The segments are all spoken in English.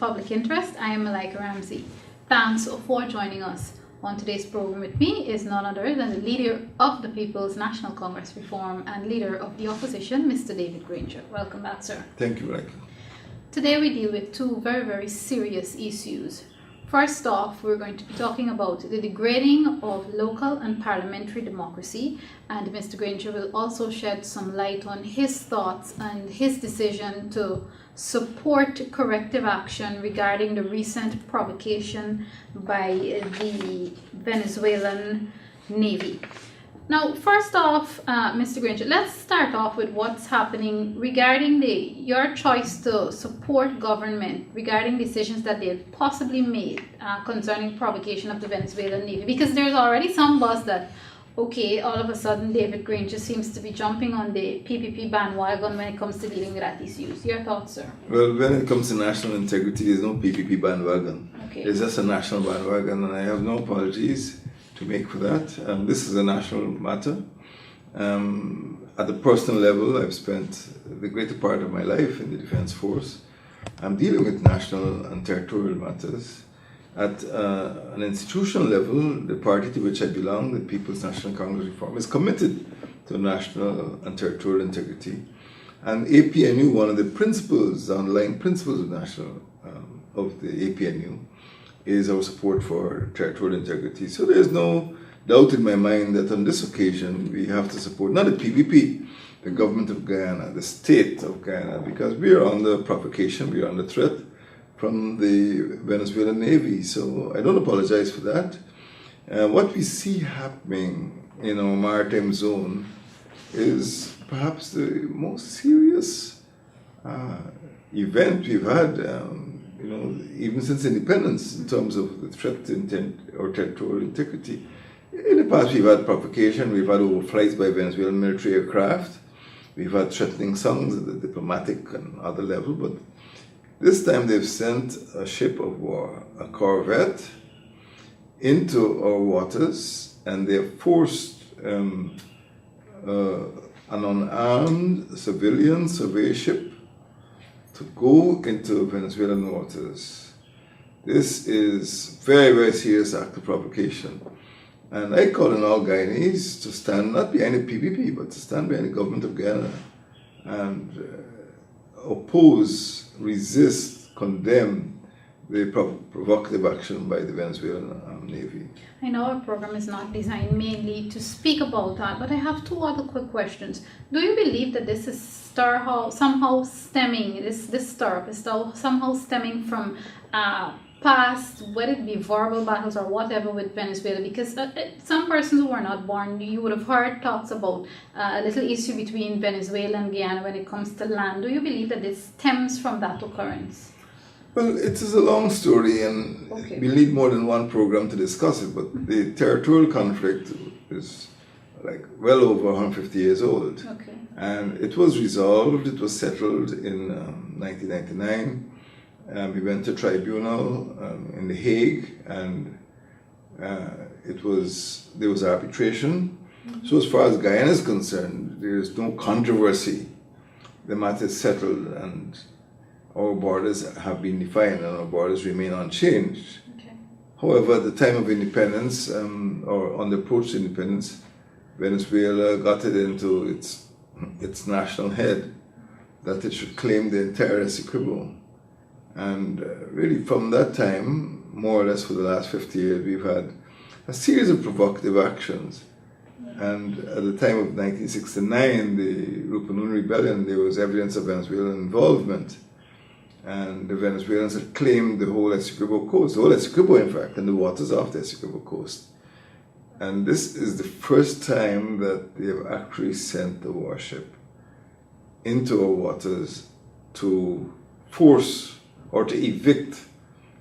Public Interest. I am Malika Ramsey. Thanks for joining us. On today's program with me is none other than the leader of the People's National Congress Reform and leader of the opposition, Mr. David Granger. Welcome back, sir. Thank you, Malika. Today we deal with two very, very serious issues. First off, we're going to be talking about the degrading of local and parliamentary democracy, and Mr. Granger will also shed some light on his thoughts and his decision to support corrective action regarding the recent provocation by the Venezuelan Navy. Now, first off, Mr. Granger, let's start off with what's happening regarding your choice to support government regarding decisions that they've possibly made concerning provocation of the Venezuelan Navy. Because there's already some buzz that, okay, all of a sudden David Granger seems to be jumping on the PPP bandwagon when it comes to dealing with that issues. Your thoughts, sir? Well, when it comes to national integrity, there's no PPP bandwagon. Okay. There's just a national bandwagon, and I have no apologies to make for that. This is a national matter. At the personal level, I've spent the greater part of my life in the Defense Force. I'm dealing with national and territorial matters. At an institutional level, the party to which I belong, the People's National Congress Reform, is committed to national and territorial integrity. And APNU, one of the principles, the underlying principles of the APNU, is our support for territorial integrity. So there's no doubt in my mind that on this occasion we have to support not the PPP, the government of Guyana, the state of Guyana, because we are under provocation, we are under threat from the Venezuelan Navy. So I don't apologize for that. What we see happening in our maritime zone is perhaps the most serious event we've had even since independence in terms of the threat to or territorial integrity. In the past, we've had provocation, we've had overflights by Venezuelan military aircraft, we've had threatening songs at the diplomatic and other level, but this time they've sent a ship of war, a corvette, into our waters, and they've forced an unarmed civilian survey ship to go into Venezuelan waters. This is very, very serious act of provocation. And I call on all Guyanese to stand not behind the PPP, but to stand behind the government of Guyana and oppose, resist, condemn the provocative action by the Venezuelan Navy. I know our program is not designed mainly to speak about that, but I have two other quick questions. Do you believe that this is somehow stemming from past, whether it be verbal battles or whatever with Venezuela? Because some persons who were not born, you would have heard talks about a little issue between Venezuela and Guyana when it comes to land. Do you believe that this stems from that occurrence? Well, it is a long story, and we need more than one program to discuss it, but the territorial conflict is like well over 150 years old. Okay. And it was resolved, it was settled in 1999. We went to tribunal in The Hague, and there was arbitration. Mm-hmm. So as far as Guyana is concerned, there is no controversy. The matter is settled, and our borders have been defined, and our borders remain unchanged. Okay. However, at the time of independence, or on the approach to independence, Venezuela got it into its national head that it should claim the entire Essequibo. And really from that time, more or less for the last 50 years, we've had a series of provocative actions. And at the time of 1969, the Rupununi Rebellion, there was evidence of Venezuelan involvement. And the Venezuelans had claimed the whole Essequibo coast, the whole Essequibo in fact, and the waters off the Essequibo coast. And this is the first time that they have actually sent a warship into our waters to force or to evict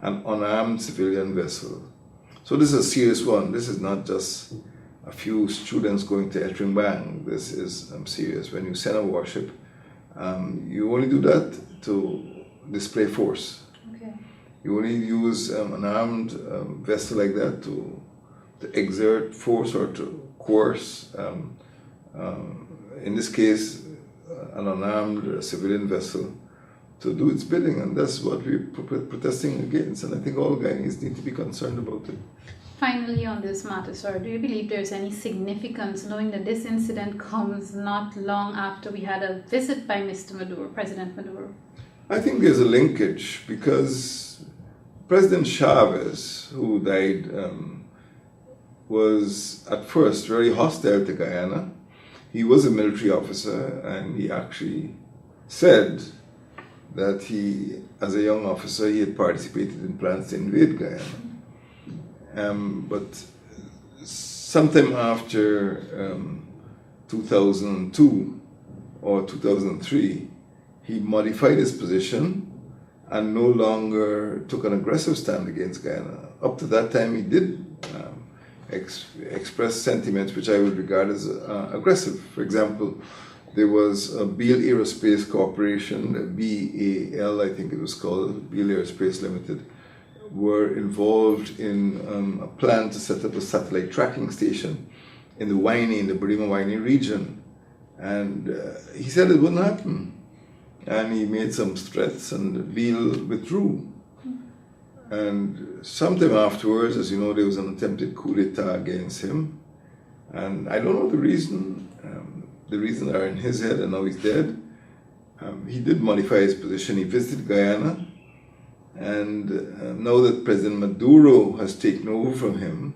an unarmed civilian vessel. So this is a serious one. This is not just a few students going to Etringbang. This is serious. When you send a warship, you only do that to display force. Okay. You only use an armed vessel like that to exert force or to coerce, in this case, an unarmed civilian vessel to do its bidding, and that's what we're protesting against, and I think all Guyanese need to be concerned about it. Finally, on this matter, sir, do you believe there's any significance knowing that this incident comes not long after we had a visit by Mr. Maduro, President Maduro? I think there's a linkage because President Chavez, who died, was at first very hostile to Guyana. He was a military officer, and he actually said that he, as a young officer, he had participated in plans to invade Guyana. But sometime after 2002 or 2003, he modified his position and no longer took an aggressive stand against Guyana. Up to that time, he did express sentiments which I would regard as aggressive. For example, there was a Beale Aerospace Corporation, BAL, I think it was called, Beale Aerospace Limited, were involved in a plan to set up a satellite tracking station in the Burima-Waini region. And he said it wouldn't happen. And he made some threats, and Beale withdrew. And sometime afterwards, as you know, there was an attempted coup d'etat against him. And I don't know the reason. The reasons are in his head, and now he's dead. He did modify his position. He visited Guyana. And now that President Maduro has taken over from him,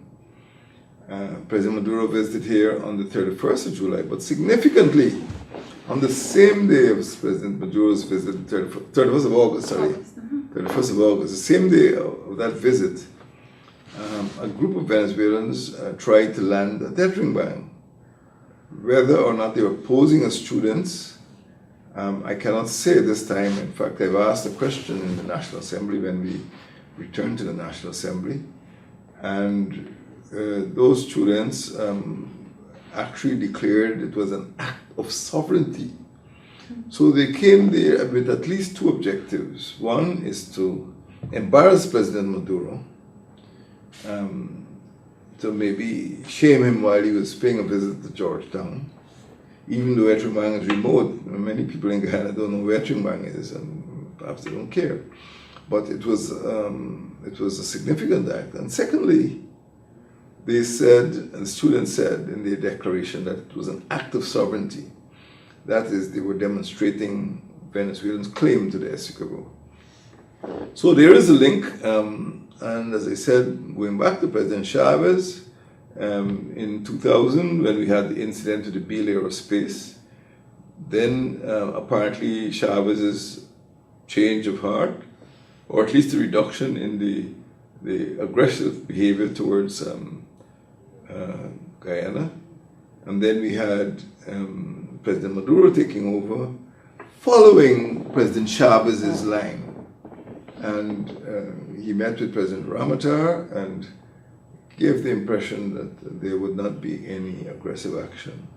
President Maduro visited here on the 31st of July, but significantly, on the same day of President Maduro's visit, 31st of August, 31st of August, the same day of that visit, a group of Venezuelans tried to land a death ring ban. Whether or not they were posing as students, I cannot say this time. In fact, I've asked a question in the National Assembly when we returned to the National Assembly, and those students actually declared it was an act of sovereignty. So they came there with at least two objectives. One is to embarrass President Maduro, to maybe shame him while he was paying a visit to Georgetown, even though Etrimbang is remote. Many people in Guyana don't know where Etrimbang is, and perhaps they don't care. But it was a significant act. And secondly, they said, and the students said in their declaration, that it was an act of sovereignty. That is, they were demonstrating Venezuelans' claim to the Essequibo. So there is a link, and as I said, going back to President Chavez, in 2000, when we had the incident with the Beale Aerospace, then apparently Chavez's change of heart, or at least a reduction in the aggressive behavior towards Guyana. And then we had President Maduro taking over, following President Chavez's line. And he met with President Ramatar and gave the impression that there would not be any aggressive action.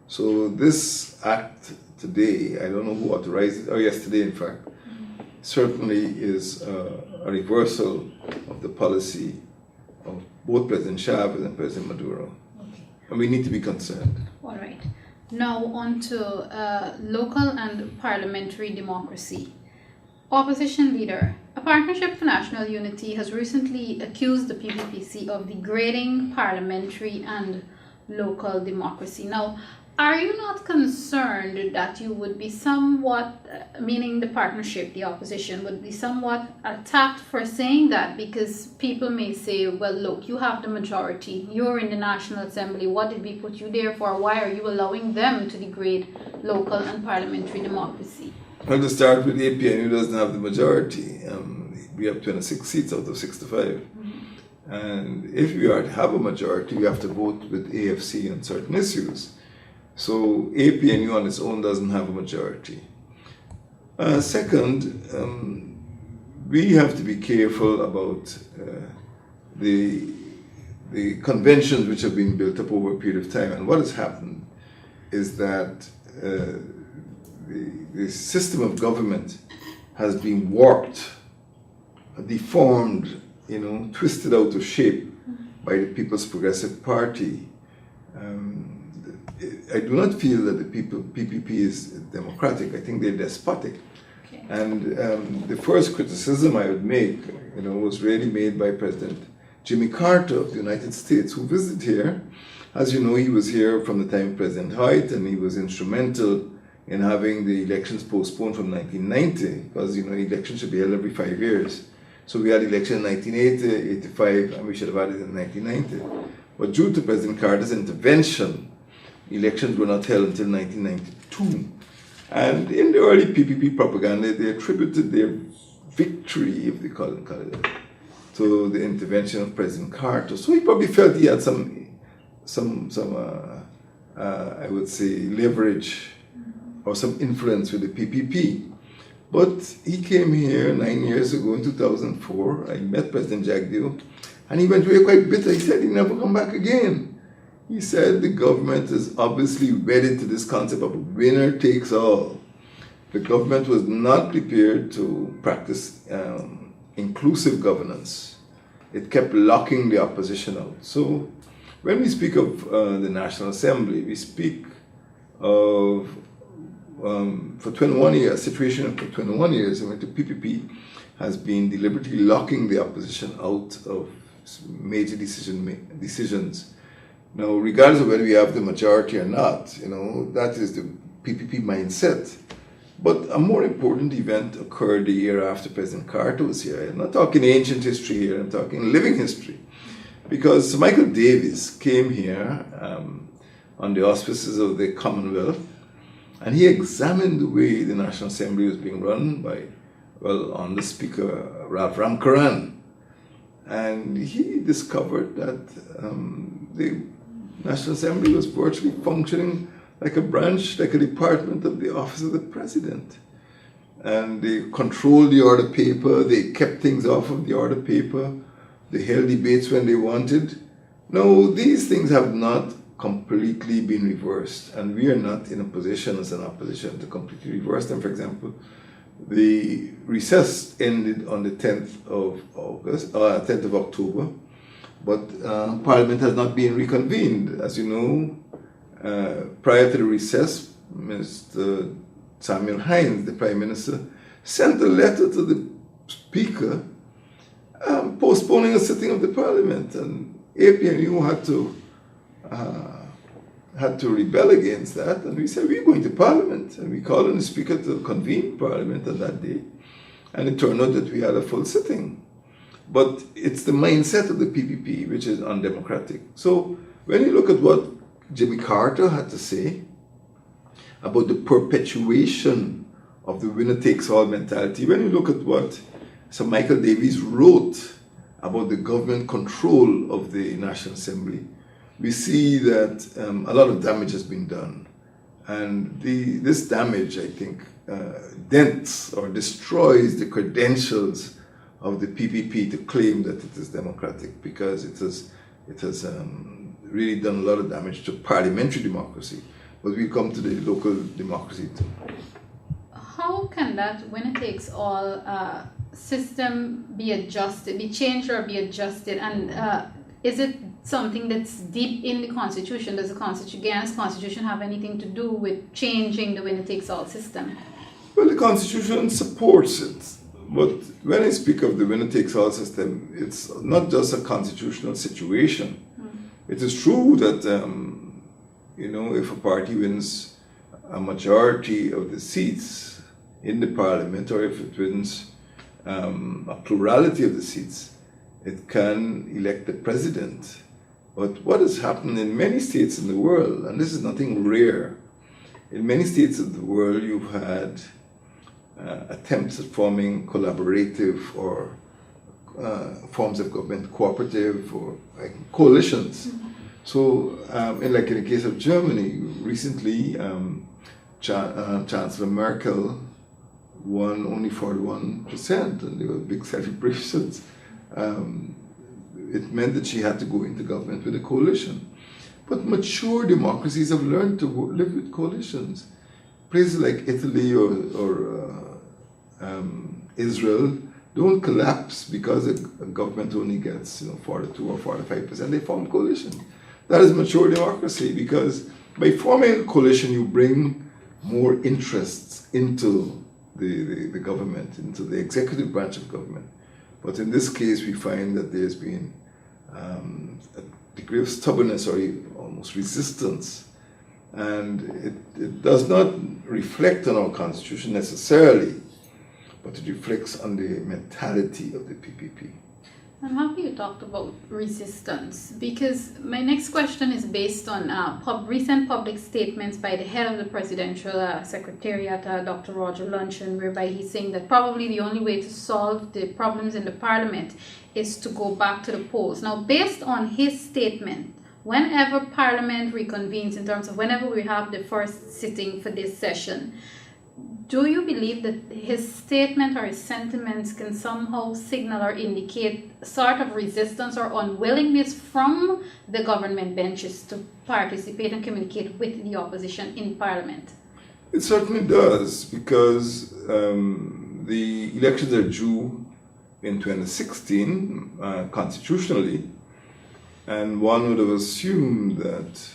So this act today, I don't know who authorized it, or yesterday in fact, certainly is a reversal of the policy of both President Chavez and President Maduro. Okay. And we need to be concerned. All right. Now on to local and parliamentary democracy. Opposition leader. A Partnership for National Unity has recently accused the PPPC of degrading parliamentary and local democracy. Now, are you not concerned that you would be somewhat, meaning the partnership, the opposition, would be somewhat attacked for saying that? Because people may say, well, look, you have the majority, you're in the National Assembly, what did we put you there for? Why are you allowing them to degrade local and parliamentary democracy? Well, to start with, APNU doesn't have the majority. We have 26 seats out of 65. Mm-hmm. And if we are to have a majority, we have to vote with AFC on certain issues. So APNU on its own doesn't have a majority. Second, we have to be careful about the conventions which have been built up over a period of time. And what has happened is that the system of government has been warped, deformed, twisted out of shape by the People's Progressive Party. I do not feel that the PPP is democratic. I think they're despotic. Okay. And the first criticism I would make, was really made by President Jimmy Carter of the United States, who visited here. As you know, he was here from the time of President Hoyt, and he was instrumental in having the elections postponed from 1990, because, elections should be held every 5 years. So we had election in 1980, 85, and we should have had it in 1990. But due to President Carter's intervention, elections were not held until 1992. And in the early PPP propaganda, they attributed their victory, if they call it that, to the intervention of President Carter. So he probably felt he had some I would say, leverage or some influence with the PPP. But he came here 9 years ago in 2004. I met President Jagdeo, and he went away quite bitter. He said he'd never come back again. He said the government is obviously wedded to this concept of winner takes all. The government was not prepared to practice inclusive governance. It kept locking the opposition out. So when we speak of the National Assembly, we speak of, for 21 years, a situation for 21 years in which the PPP has been deliberately locking the opposition out of major decisions. Now, regardless of whether we have the majority or not, that is the PPP mindset. But a more important event occurred the year after President Carter was here. I'm not talking ancient history here, I'm talking living history. Because Sir Michael Davis came here on the auspices of the Commonwealth, and he examined the way the National Assembly was being run by, on the Speaker, Ralph Ramkaran. And he discovered that the National Assembly was virtually functioning like a branch, like a department of the Office of the President. And they controlled the order paper, they kept things off of the order paper, they held debates when they wanted. No, these things have not completely been reversed, and we are not in a position as an opposition to completely reverse them. For example, the recess ended on the 10th of October, but Parliament has not been reconvened. As you know, prior to the recess, Mr. Samuel Hines, the Prime Minister, sent a letter to the Speaker postponing a sitting of the Parliament, and APNU had to rebel against that, and we said, we're going to Parliament, and we called on the Speaker to convene Parliament on that day, and it turned out that we had a full sitting. But it's the mindset of the PPP which is undemocratic. So when you look at what Jimmy Carter had to say about the perpetuation of the winner-takes-all mentality, when you look at what Sir Michael Davies wrote about the government control of the National Assembly, we see that a lot of damage has been done. And this damage, I think, dents or destroys the credentials of the PPP to claim that it is democratic, because it has really done a lot of damage to parliamentary democracy. But we come to the local democracy too. How can that winner-takes-all system be changed or be adjusted? And is it something that's deep in the Constitution? Does the Constitution have anything to do with changing the winner-takes-all system? Well, the Constitution supports it. But when I speak of the winner-takes-all system, it's not just a constitutional situation. It is true that, if a party wins a majority of the seats in the Parliament, or if it wins a plurality of the seats, it can elect the president. But what has happened in many states in the world, and this is nothing rare, in many states of the world you've had attempts at forming collaborative or forms of government, cooperative or coalitions. So, in the case of Germany, recently Chancellor Merkel won only 41%, and there were big celebrations. It meant that she had to go into government with a coalition. But mature democracies have learned to live with coalitions. Places like Italy or Israel don't collapse because a government only gets 42 or 45%. They form coalitions. That is mature democracy, because by forming a coalition you bring more interests into the government, into the executive branch of government. But in this case, we find that there's been a degree of stubbornness or almost resistance. And it does not reflect on our constitution necessarily, but it reflects on the mentality of the PPP. I'm happy you talked about resistance, because my next question is based on recent public statements by the head of the Presidential Secretariat, Dr. Roger Luncheon, whereby he's saying that probably the only way to solve the problems in the Parliament is to go back to the polls. Now, based on his statement, whenever Parliament reconvenes, in terms of whenever we have the first sitting for this session, do you believe that his statement or his sentiments can somehow signal or indicate sort of resistance or unwillingness from the government benches to participate and communicate with the opposition in Parliament? It certainly does, because the elections are due in 2016 constitutionally, and one would have assumed that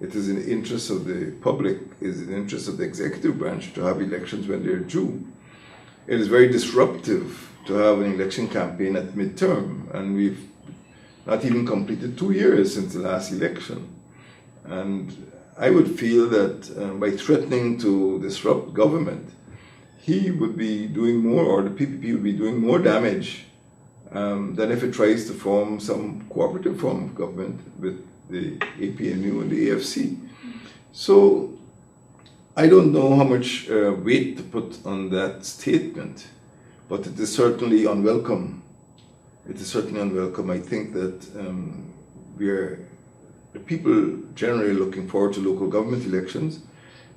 it is in the interest of the public, is in the interest of the executive branch to have elections when they're due. It is very disruptive to have an election campaign at midterm, and we've not even completed 2 years since the last election. And I would feel that by threatening to disrupt government, he would be doing more, or the PPP would be doing more damage than if it tries to form some cooperative form of government with the APNU and the AFC. So I don't know how much weight to put on that statement, but it is certainly unwelcome. It is certainly unwelcome. I think that the people generally looking forward to local government elections,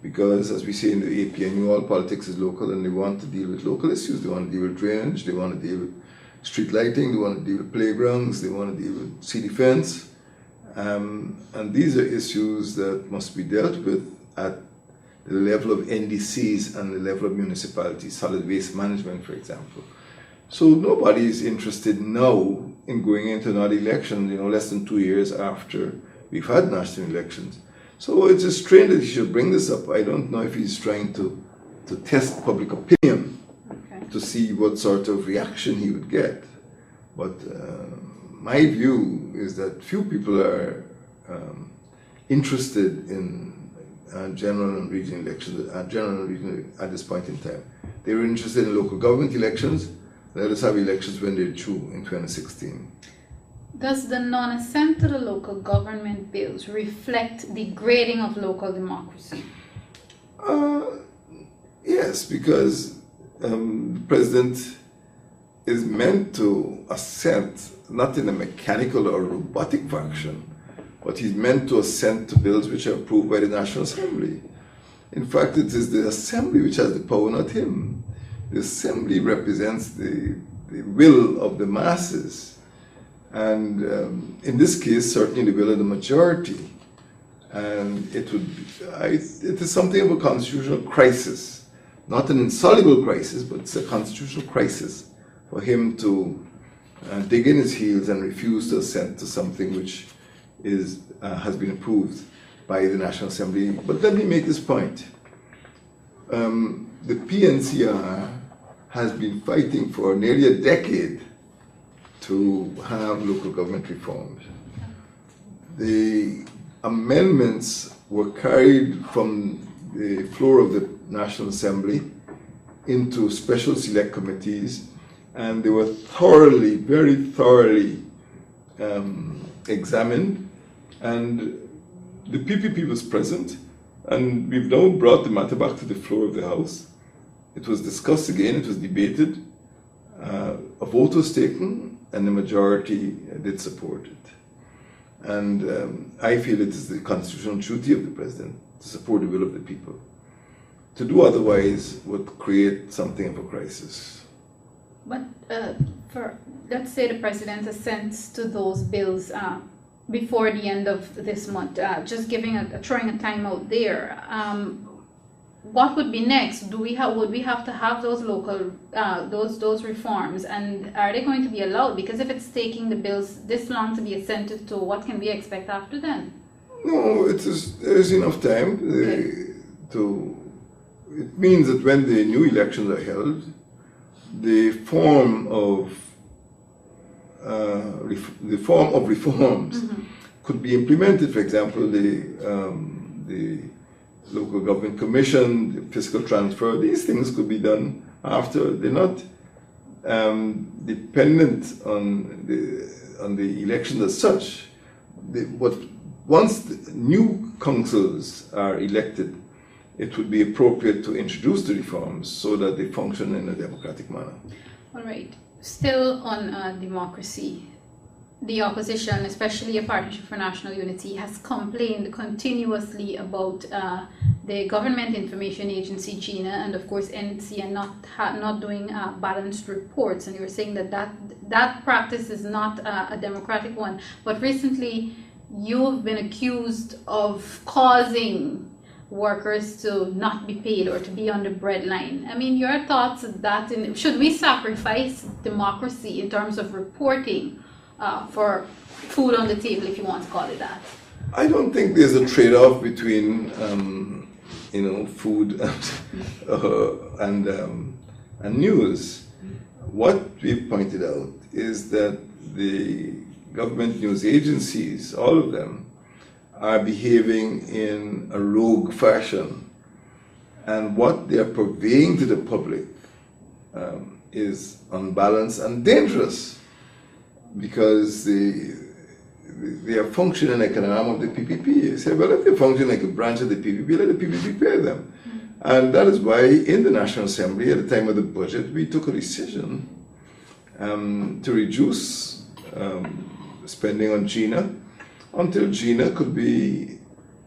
because as we say in the APNU, all politics is local, and they want to deal with local issues. They want to deal with drainage, they want to deal with street lighting, they want to deal with playgrounds, they want to deal with sea defense. And these are issues that must be dealt with at the level of NDCs and the level of municipalities, solid waste management, for example. So nobody is interested now in going into another election, less than 2 years after we've had national elections. So it's a strange that he should bring this up. I don't know if he's trying to test public opinion, to see what sort of reaction he would get. But my view is that few people are interested in general and regional elections, at this point in time. They were interested in local government elections. Let us have elections when they're due in 2016. Does the non-assent to the local government bills reflect degrading of local democracy? Yes, because the president is meant to assent not in a mechanical or robotic fashion, but he's meant to assent to bills which are approved by the National Assembly. In fact, it is the Assembly which has the power, not him. The Assembly represents the will of the masses. And in this case, certainly the will of the majority. And it is something of a constitutional crisis. Not an insoluble crisis, but it's a constitutional crisis for him to dig in his heels and refuse to assent to something which has been approved by the National Assembly. But let me make this point. The PNCR has been fighting for nearly a decade to have local government reforms. The amendments were carried from the floor of the National Assembly into special select committees, and they were thoroughly, very thoroughly examined, and the PPP was present, and we've now brought the matter back to the floor of the House. It was discussed again, it was debated, a vote was taken, and the majority did support it. And I feel it is the constitutional duty of the president to support the will of the people. To do otherwise would create something of a crisis. But let's say the president assents to those bills before the end of this month, just throwing a time out there. What would be next? Would we have to have those local those reforms, and are they going to be allowed? Because if it's taking the bills this long to be assented to, what can we expect after then? No, there is enough time to it means that when the new elections are held, the form of reforms could be implemented. For example, the local government commission, the fiscal transfer, these things could be done after. They're not dependent on the election as such. But once the new councils are elected, it would be appropriate to introduce the reforms so that they function in a democratic manner. All right. Still on democracy, the opposition, especially a Partnership for National Unity, has complained continuously about the Government Information Agency, GINA, and of course NCN not doing balanced reports. And you were saying that practice is not a democratic one. But recently, you've been accused of causing workers to not be paid or to be on the breadline. I mean, your thoughts on that? Should we sacrifice democracy in terms of reporting for food on the table, if you want to call it that? I don't think there's a trade-off between food and news. What we've pointed out is that the government news agencies, all of them, are behaving in a rogue fashion, and what they are purveying to the public is unbalanced and dangerous, because they are functioning like an arm of the PPP. You say, well, if they function like a branch of the PPP, let the PPP pay them. And that is why in the National Assembly, at the time of the budget, we took a decision to reduce spending on GINA until GINA could be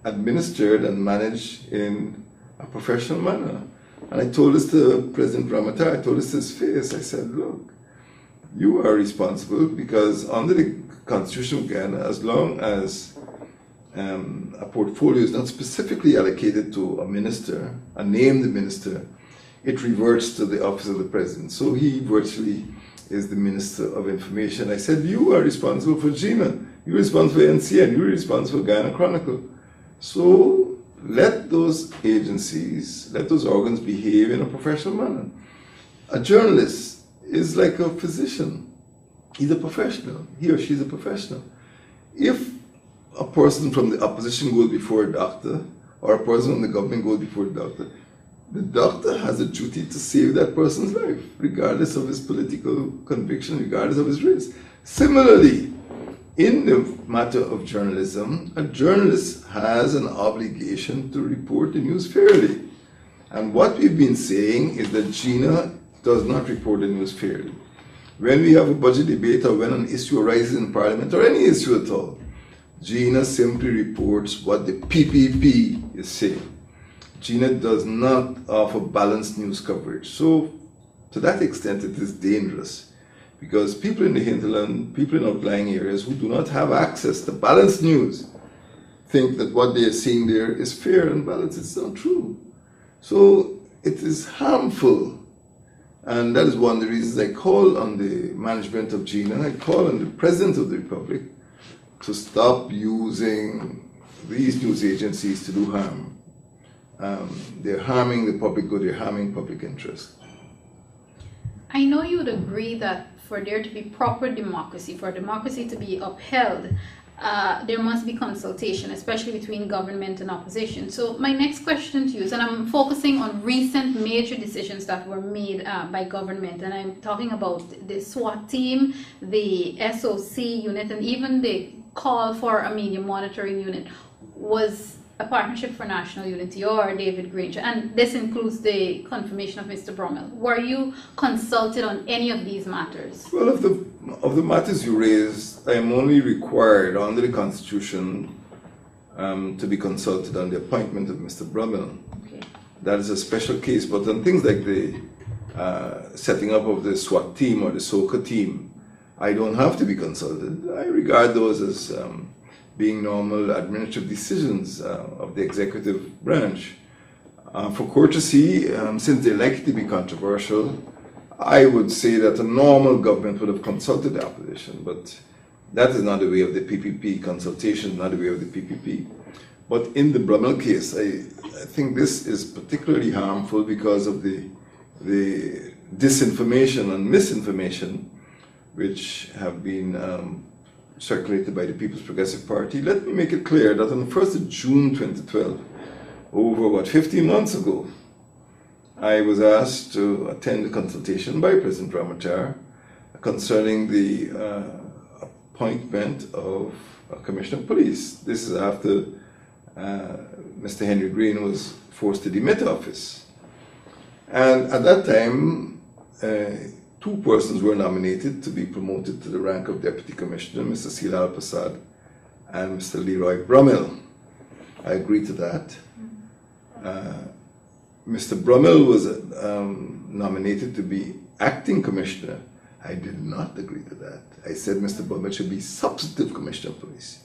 administered and managed in a professional manner. And I told this to President Ramata, I told this to his face, I said, look, you are responsible because under the Constitution of Ghana, as long as a portfolio is not specifically allocated to a minister, a named minister, it reverts to the office of the president. So he virtually is the Minister of Information. I said, you are responsible for GINA, you're responsible for NCN, you're responsible for Ghana Chronicle. So let those agencies, let those organs behave in a professional manner. A journalist is like a physician. He's a professional. He or she is a professional. If a person from the opposition goes before a doctor, or a person from the government goes before the doctor has a duty to save that person's life, regardless of his political conviction, regardless of his race. Similarly, in the matter of journalism, a journalist has an obligation to report the news fairly. And what we've been saying is that GINA does not report the news fairly. When we have a budget debate or when an issue arises in Parliament or any issue at all, GINA simply reports what the PPP is saying. GINA does not offer balanced news coverage. So, to that extent, it is dangerous because people in the hinterland, people in outlying areas who do not have access to balanced news think that what they are seeing there is fair and balanced. It's not true. So, it is harmful. And that is one of the reasons I call on the management of GINA, I call on the President of the Republic to stop using these news agencies to do harm. They're harming the public good, they're harming public interest. I know you would agree that for there to be proper democracy, for democracy to be upheld, there must be consultation, especially between government and opposition. So my next question to you is, and I'm focusing on recent major decisions that were made by government, and I'm talking about the SWAT team, the SOC unit, and even the call for a media monitoring unit was a Partnership for National Unity or David Granger, and this includes the confirmation of Mr. Brummel. Were you consulted on any of these matters? Well, of the matters you raised, I am only required under the Constitution to be consulted on the appointment of Mr. Brummel. Okay. That is a special case, but on things like the setting up of the SWAT team or the SOCA team, I don't have to be consulted. I regard those as being normal administrative decisions of the executive branch. For courtesy, since they're likely to be controversial, I would say that a normal government would have consulted the opposition, but that is not the way of the PPP. Consultation is not the way of the PPP. But in the Brummel case, I think this is particularly harmful because of the disinformation and misinformation which have been circulated by the People's Progressive Party. Let me make it clear that on the 1st of June 2012, over 15 months ago, I was asked to attend a consultation by President Ramattar concerning the appointment of a Commissioner of Police. This is after Mr. Henry Green was forced to demit office. And at that time, two persons were nominated to be promoted to the rank of Deputy Commissioner, Mr. Silal Prasad and Mr. Leroy Brummel. I agreed to that. Mr. Brummel was nominated to be acting commissioner. I did not agree to that. I said Mr. Brummel should be substantive commissioner of police.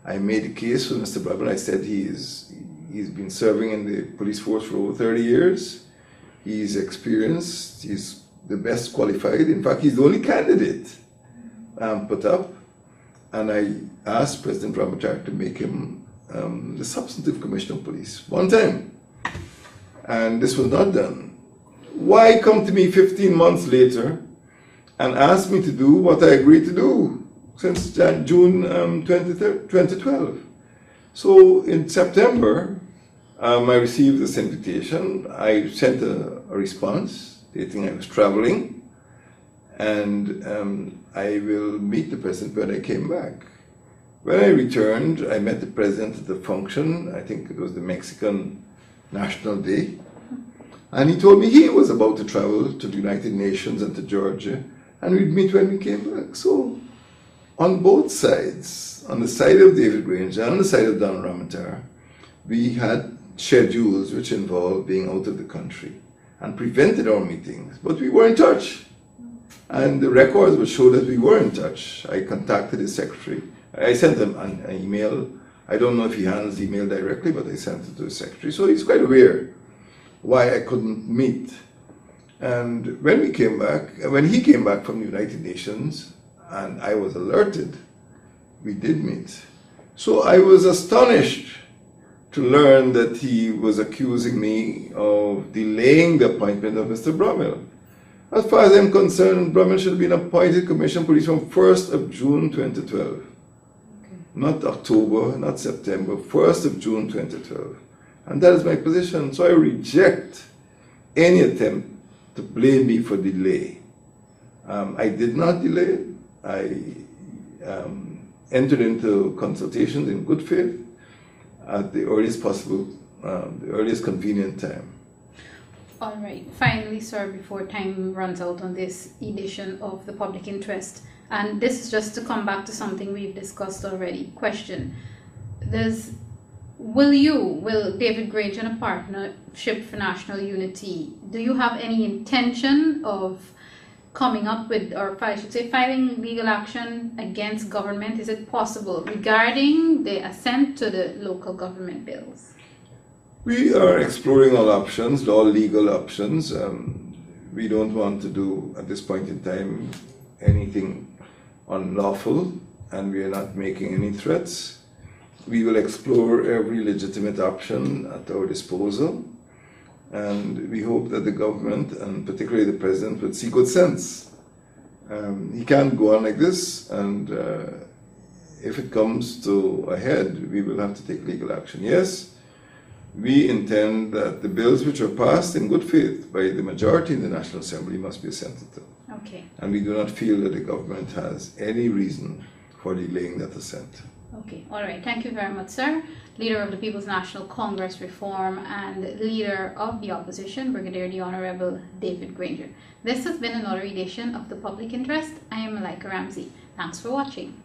I made a case for Mr. Brummel. I said he's been serving in the police force for over 30 years. He's experienced. He's the best qualified. In fact, he's the only candidate put up. And I asked President Ramattar to make him the substantive commissioner of police one time. And this was not done. Why come to me 15 months later and ask me to do what I agreed to do since June 2012? So in September, I received this invitation. I sent a response stating I was traveling, and I will meet the president when I came back. When I returned, I met the president at the function. I think it was the Mexican National Day. And he told me he was about to travel to the United Nations and to Georgia, and we'd meet when we came back. So on both sides, on the side of David Granger and on the side of Don Ramattar, we had schedules which involved being out of the country and prevented our meetings, but we were in touch. And the records would show that we were in touch. I contacted his secretary. I sent him an email. I don't know if he handles email directly, but I sent it to his secretary. So he's quite aware why I couldn't meet. And when he came back from the United Nations, and I was alerted, we did meet. So I was astonished to learn that he was accusing me of delaying the appointment of Mr. Brummel. As far as I'm concerned, Brummel should have been appointed Commissioner of Police from 1st of June 2012. Okay. Not October, not September, 1st of June 2012. And that is my position. So I reject any attempt to blame me for delay. I did not delay. I entered into consultations in good faith at the earliest possible, the earliest convenient time. All right. Finally, sir, before time runs out on this edition of the Public Interest, and this is just to come back to something we've discussed already. Question: Will David Granger and a Partnership for National Unity, do you have any intention of coming up with, or I should say, filing legal action against government? Is it possible regarding the assent to the local government bills? We are exploring all options, all legal options. We don't want to do, at this point in time, anything unlawful, and we are not making any threats. We will explore every legitimate option at our disposal, and we hope that the government, and particularly the president, would see good sense. He can't go on like this, and if it comes to a head, we will have to take legal action. Yes, we intend that the bills which are passed in good faith by the majority in the National Assembly must be assented to. Okay. And we do not feel that the government has any reason for delaying that assent. Okay, all right. Thank you very much, sir. Leader of the People's National Congress Reform and Leader of the Opposition, Brigadier the Honorable David Granger. This has been another edition of The Public Interest. I am Malika Ramsey. Thanks for watching.